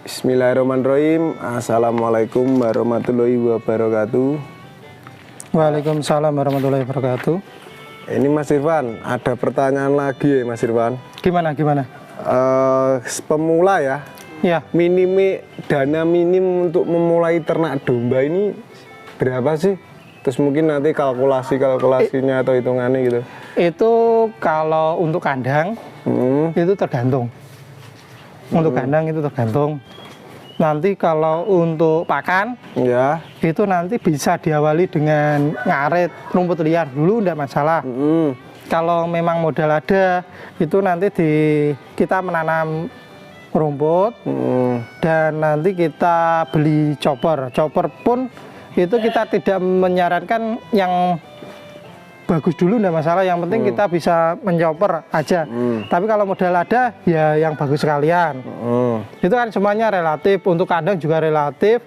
Bismillahirrahmanirrahim. Assalamualaikum warahmatullahi wabarakatuh. Waalaikumsalam warahmatullahi wabarakatuh. Ini Mas Irfan, ada pertanyaan lagi ya Mas Irfan. Gimana? Pemula ya, Ya, dana minim untuk memulai ternak domba ini berapa sih? Terus mungkin nanti kalkulasinya atau hitungannya gitu. itu kalau untuk kandang itu tergantung. Untuk kandang itu tergantung. Nanti kalau untuk pakan Ya. itu nanti bisa diawali dengan ngarit rumput liar dulu, enggak masalah. Kalau memang modal ada, itu nanti kita menanam rumput dan nanti kita beli chopper. Chopper pun itu kita tidak menyarankan yang bagus dulu, enggak masalah. Yang penting kita bisa menchopper aja. Tapi kalau modal ada, ya yang bagus sekalian. Itu kan semuanya relatif. Untuk kandang juga relatif.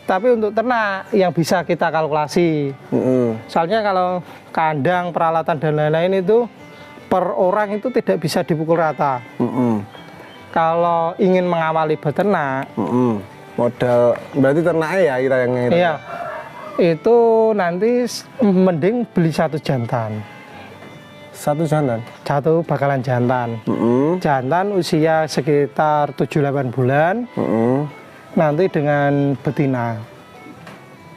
Tapi untuk ternak yang bisa kita kalkulasi. Soalnya kalau kandang, peralatan dan lain-lain itu per orang itu tidak bisa dipukul rata. Kalau ingin mengawali beternak, Modal berarti ternaknya ya kita yang itu. iya, itu nanti mending beli satu jantan. Satu jantan. Satu bakalan jantan. Jantan usia sekitar 7-8 bulan. Nanti dengan betina.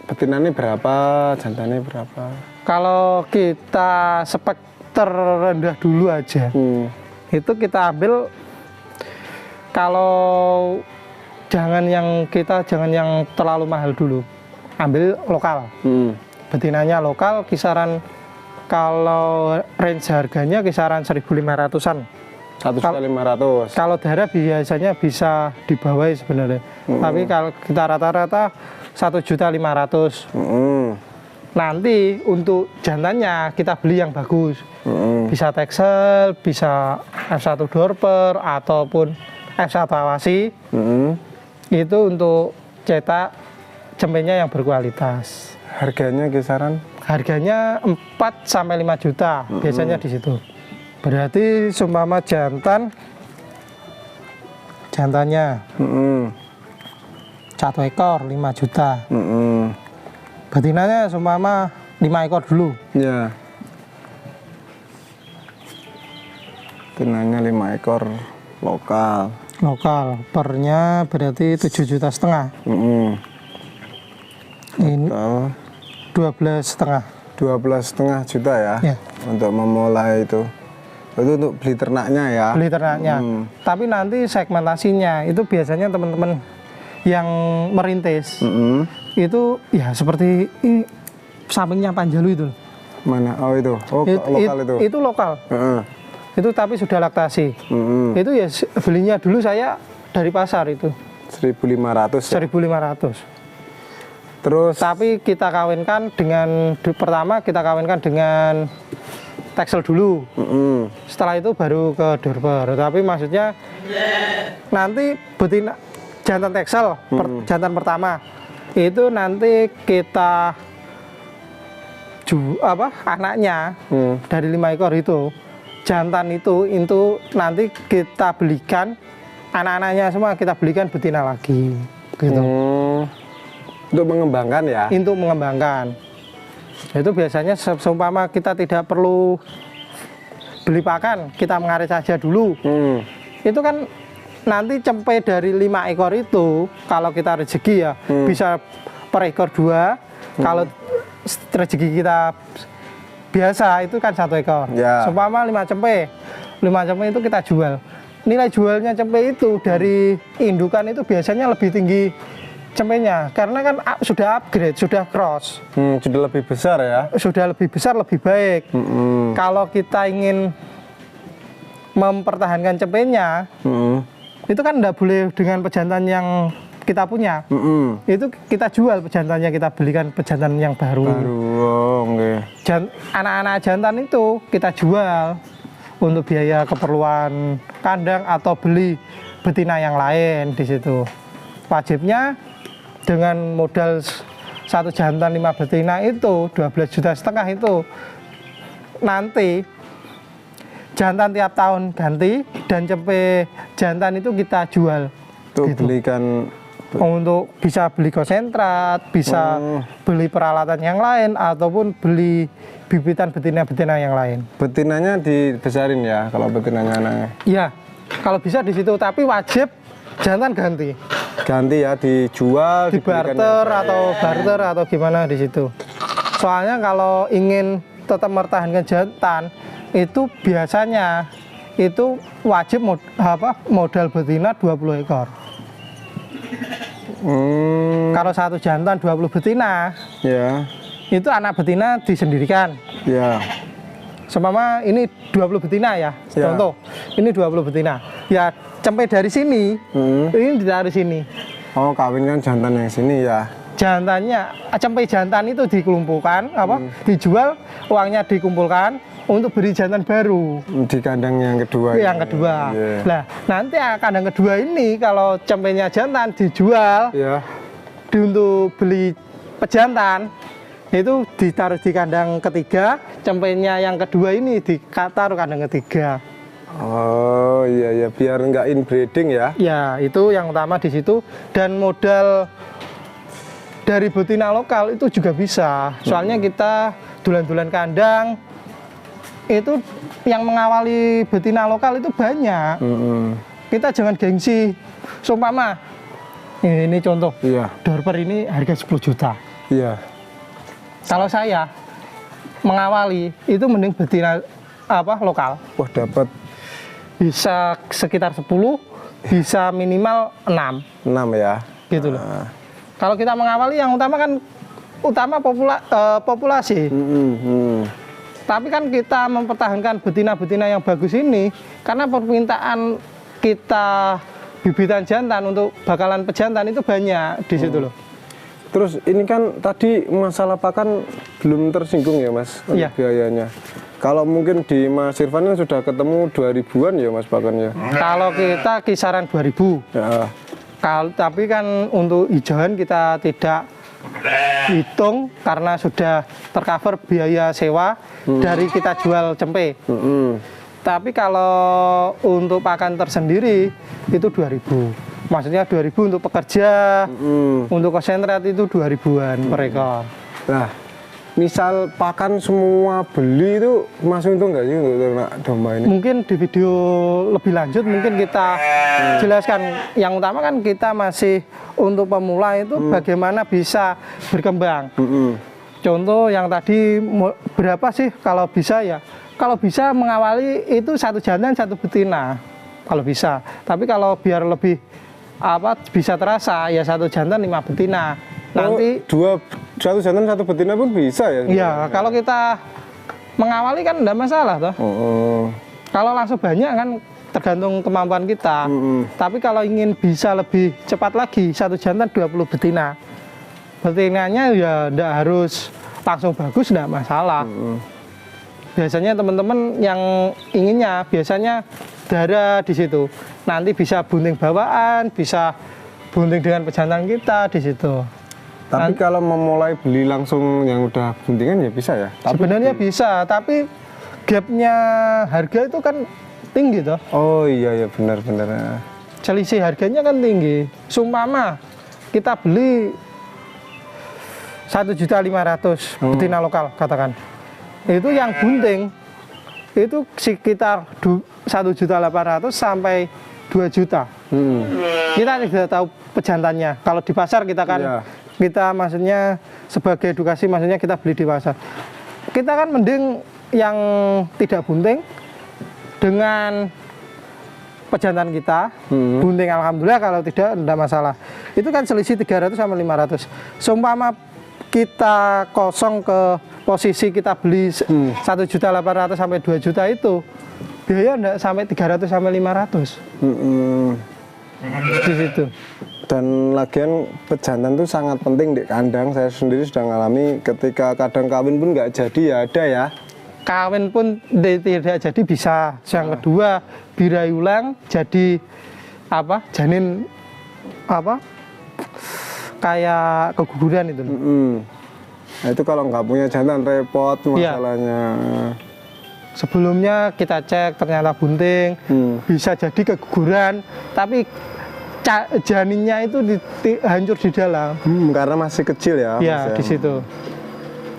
Betinanya berapa? Jantannya berapa? Kalau kita spek terendah dulu aja, itu kita ambil, kalau jangan yang terlalu mahal dulu, ambil lokal. Betinanya lokal, kisaran kalau range harganya kisaran 1.500-an. 1.500.000. Kalau darah biasanya bisa di bawah sebenarnya. Tapi kalau kita rata-rata 1.500.000. Nanti untuk jantannya kita beli yang bagus. Bisa Texel, bisa F1 Dorper ataupun F1 Awasi. Itu untuk cetak cempenya yang berkualitas. Harganya kisaran? Harganya 4-5 juta biasanya di situ. Berarti seumpama jantannya 1 ekor 5 juta. Betinanya seumpama 5 ekor dulu. Ya. Betinanya 5 ekor lokal. Lokal, pernya berarti 7,5 juta. Ini 12,5. 12,5 juta ya, Ya. untuk memulai itu. Itu untuk beli ternaknya ya. Beli ternaknya. Tapi nanti segmentasinya itu biasanya teman-teman yang merintis itu ya seperti ini, sampingnya Panjalu itu. Mana? Oh itu. Oh lokal itu. Itu lokal. Itu tapi sudah laktasi. Itu ya belinya dulu saya dari pasar itu 1.500. 1.500. Terus Tapi kita kawinkan pertama kita kawinkan dengan Texel dulu. Setelah itu baru ke Dorper. Tapi maksudnya nanti betina jantan Texel jantan pertama itu nanti kita anaknya dari 5 ekor itu. Jantan itu nanti kita belikan anak-anaknya semua, kita belikan betina lagi gitu. Untuk mengembangkan ya. Untuk mengembangkan. Itu biasanya seumpama kita tidak perlu beli pakan, kita mengarit saja dulu. Itu kan nanti cempe dari 5 ekor itu kalau kita rezeki ya bisa per ekor 2. Kalau rezeki kita biasa itu kan 1 ekor. Seumpama 5 cempe itu kita jual. Nilai jualnya cempe itu dari indukan itu biasanya lebih tinggi cempenya karena kan sudah upgrade, sudah cross. Sudah lebih besar ya. Sudah lebih besar, lebih baik. Kalau kita ingin mempertahankan cempenya, itu kan tidak boleh dengan pejantan yang kita punya. Itu kita jual pejantannya, kita belikan pejantan yang baru. Anak-anak jantan itu kita jual untuk biaya keperluan kandang atau beli betina yang lain di situ. Wajibnya dengan modal 1 jantan 5 betina itu 12,5 juta itu nanti jantan tiap tahun ganti dan cempe jantan itu kita jual Untuk Gitu. belikan Untuk bisa beli konsentrat, bisa beli peralatan yang lain, ataupun beli bibitan betina-betina yang lain. betinanya dibesarin ya kalau betinanya anaknya. Iya, kalau bisa di situ, tapi wajib jantan ganti. Ganti ya, dijual, Di dibelikan barter yang- atau barter atau gimana di situ. Soalnya kalau ingin tetap mempertahankan jantan, itu biasanya itu wajib modal betina 20 ekor. Kalau satu jantan 20 betina, Ya, itu anak betina disendirikan. ya. Seumpama ini 20 betina ya, Ya. contoh. Ini 20 betina. Ya, cempe dari sini, ini ditaruh sini. Oh, kawinkan jantan yang sini ya. Jantannya, cempe jantan itu dikelumpukkan, dijual, uangnya dikumpulkan untuk beri jantan baru. Di kandang yang kedua. Yang ini. kedua. Iya. Nah, nanti kandang kedua ini kalau cempenya jantan dijual Ya. untuk beli pejantan, itu ditaruh di kandang ketiga, cempenya yang kedua ini ditaruh kandang ketiga. Oh iya ya, biar nggak inbreeding ya. Ya, itu yang utama di situ. Dan modal dari betina lokal itu juga bisa. Soalnya kita dulan-dulan kandang, itu yang mengawali betina lokal itu banyak. Kita jangan gengsi. Seumpama, ini contoh, Iya, Dorper ini harga 10 juta. iya. Kalau saya mengawali, itu mending betina lokal. Wah, dapat Bisa sekitar 10, bisa minimal 6. 6 ya. Gitu loh. Kalau kita mengawali yang utama kan populasi. Tapi kan kita mempertahankan betina-betina yang bagus ini karena permintaan kita bibitan jantan untuk bakalan pejantan itu banyak di situ loh. Terus ini kan tadi masalah pakan belum tersinggung ya Mas, untuk Iya. biayanya. Kalau mungkin di Mas Irfan kan sudah ketemu 2000-an ya Mas pakannya. Kalau kita kisaran 2000. Ya. Tapi kan untuk hijauan kita tidak hitung karena sudah tercover biaya sewa dari kita jual cempe. Tapi kalau untuk pakan tersendiri itu 2000. Maksudnya 2000 untuk pekerja, untuk konsentrat itu 2000-an per ekor. Nah, misal pakan semua beli itu masuk untung nggak sih untuk ternak domba ini? Mungkin di video lebih lanjut mungkin kita jelaskan. Yang utama kan kita masih untuk pemula itu bagaimana bisa berkembang. Contoh yang tadi berapa sih kalau bisa ya? Kalau bisa mengawali itu satu jantan satu betina kalau bisa. Tapi kalau biar lebih bisa terasa ya satu jantan 5 betina. Nanti satu jantan satu betina pun bisa ya? iya, kalau kita mengawali kan enggak masalah toh. Kalau langsung banyak kan tergantung kemampuan kita. Tapi kalau ingin bisa lebih cepat lagi, satu jantan 20 betina. Betinanya ya enggak harus langsung bagus, enggak masalah. Biasanya teman-teman yang inginnya biasanya darah di situ. Nanti bisa bunting bawaan, bisa bunting dengan pejantan kita di situ. Tapi kalau memulai beli langsung yang udah buntingan ya bisa ya? Sebenarnya bisa, tapi gapnya harga itu kan tinggi toh. Oh iya ya benar-benar. Selisih harganya kan tinggi. Sumpama kita beli 1.500.000 betina lokal katakan. Itu yang bunting itu sekitar 1.800.000 sampai 2 juta. Kita tidak tahu pejantannya. Kalau di pasar kita kan Iya. kita maksudnya sebagai edukasi maksudnya kita beli di pasar. Kita kan mending yang tidak bunting dengan pejantan kita. Bunting alhamdulillah, kalau tidak masalah. Itu kan selisih 300 sampai 500. Seumpama kita kosong ke posisi kita beli 1.800.000 sampai 2 juta itu biaya enggak sampai 300 sampai 500 di situ. Dan lagian pejantan itu sangat penting di kandang. Saya sendiri sudah ngalami ketika kadang kawin pun nggak jadi ya ada ya. Kawin pun tidak jadi bisa. Yang kedua birai ulang jadi janin kayak keguguran itu. Nah, itu kalau nggak punya jantan repot masalahnya. Sebelumnya kita cek ternyata bunting, bisa jadi keguguran, tapi janinnya itu hancur di dalam. Karena masih kecil ya. Ya, Mas, di situ.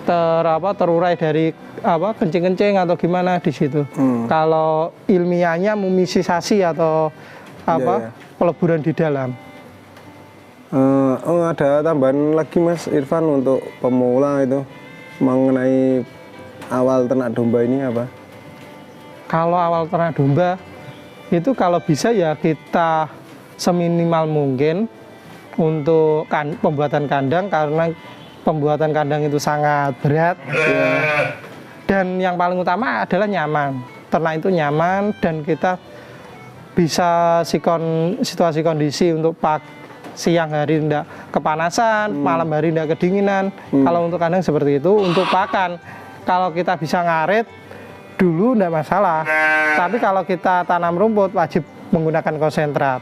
Terurai dari kencing-kencing atau gimana di situ. Kalau ilmiahnya mumisisasi atau Iya. peleburan di dalam. Ada tambahan lagi Mas Irfan untuk pemula itu mengenai awal ternak domba ini apa? Kalau awal ternak domba itu kalau bisa ya kita seminimal mungkin untuk pembuatan kandang, karena pembuatan kandang itu sangat berat ya. Dan yang paling utama adalah nyaman. Ternak itu nyaman dan kita bisa situasi kondisi untuk siang hari tidak kepanasan, malam hari tidak kedinginan. Kalau untuk kandang seperti itu. Untuk pakan, kalau kita bisa ngarit dulu tidak masalah. Tapi kalau kita tanam rumput wajib menggunakan konsentrat.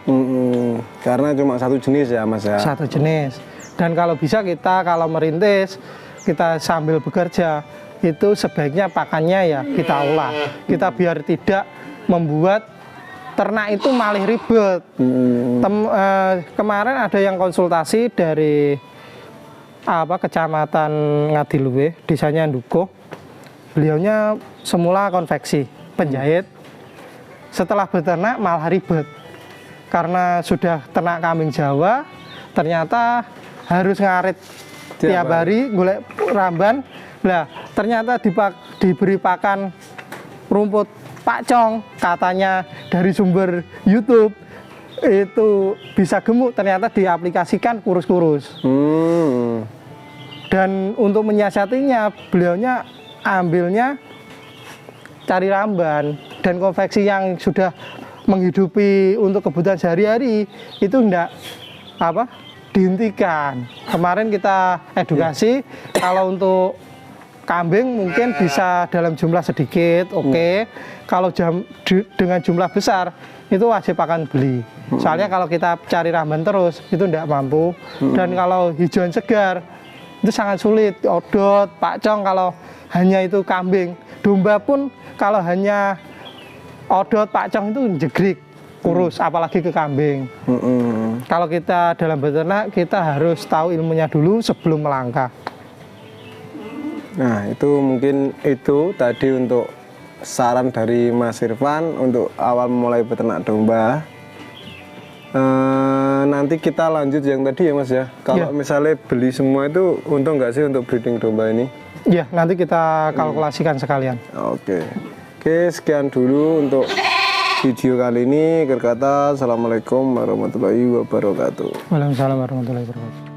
Karena cuma satu jenis ya Mas ya. Satu jenis. Dan kalau bisa kita kalau merintis, kita sambil bekerja, itu sebaiknya pakannya ya kita olah. Kita biar tidak membuat ternak itu malah ribet. Kemarin ada yang konsultasi dari Kecamatan Ngadiluwe, desanya Ndukuh. Beliaunya semula konveksi, penjahit. Setelah beternak malah ribet. Karena sudah ternak kambing Jawa, ternyata harus ngarit tiap hari, golek ramban. Nah, ternyata diberi pakan rumput pakcong, katanya dari sumber YouTube itu bisa gemuk, ternyata diaplikasikan kurus-kurus. Dan untuk menyiasatinya, beliaunya ambilnya cari ramban dan konveksi yang sudah menghidupi untuk kebutuhan sehari-hari itu enggak dihentikan. Kemarin kita edukasi kalau untuk kambing mungkin bisa dalam jumlah sedikit, oke. Kalau dengan jumlah besar itu wajib akan beli. Soalnya kalau kita cari ramban terus itu tidak mampu. Dan kalau hijauan segar itu sangat sulit. Odot, pakcong kalau hanya itu kambing. Domba pun kalau hanya odot, pakcong itu jegrik, kurus, apalagi ke kambing. Kalau kita dalam beternak kita harus tahu ilmunya dulu sebelum melangkah. Nah, itu mungkin itu tadi untuk saran dari Mas Irfan untuk awal mulai beternak domba. Nanti kita lanjut yang tadi ya Mas ya. Kalau misalnya beli semua itu untung nggak sih untuk breeding domba ini? Iya, nanti kita kalkulasikan sekalian. Oke, sekian dulu untuk video kali ini. Akhir kata, assalamualaikum warahmatullahi wabarakatuh. Waalaikumsalam warahmatullahi wabarakatuh.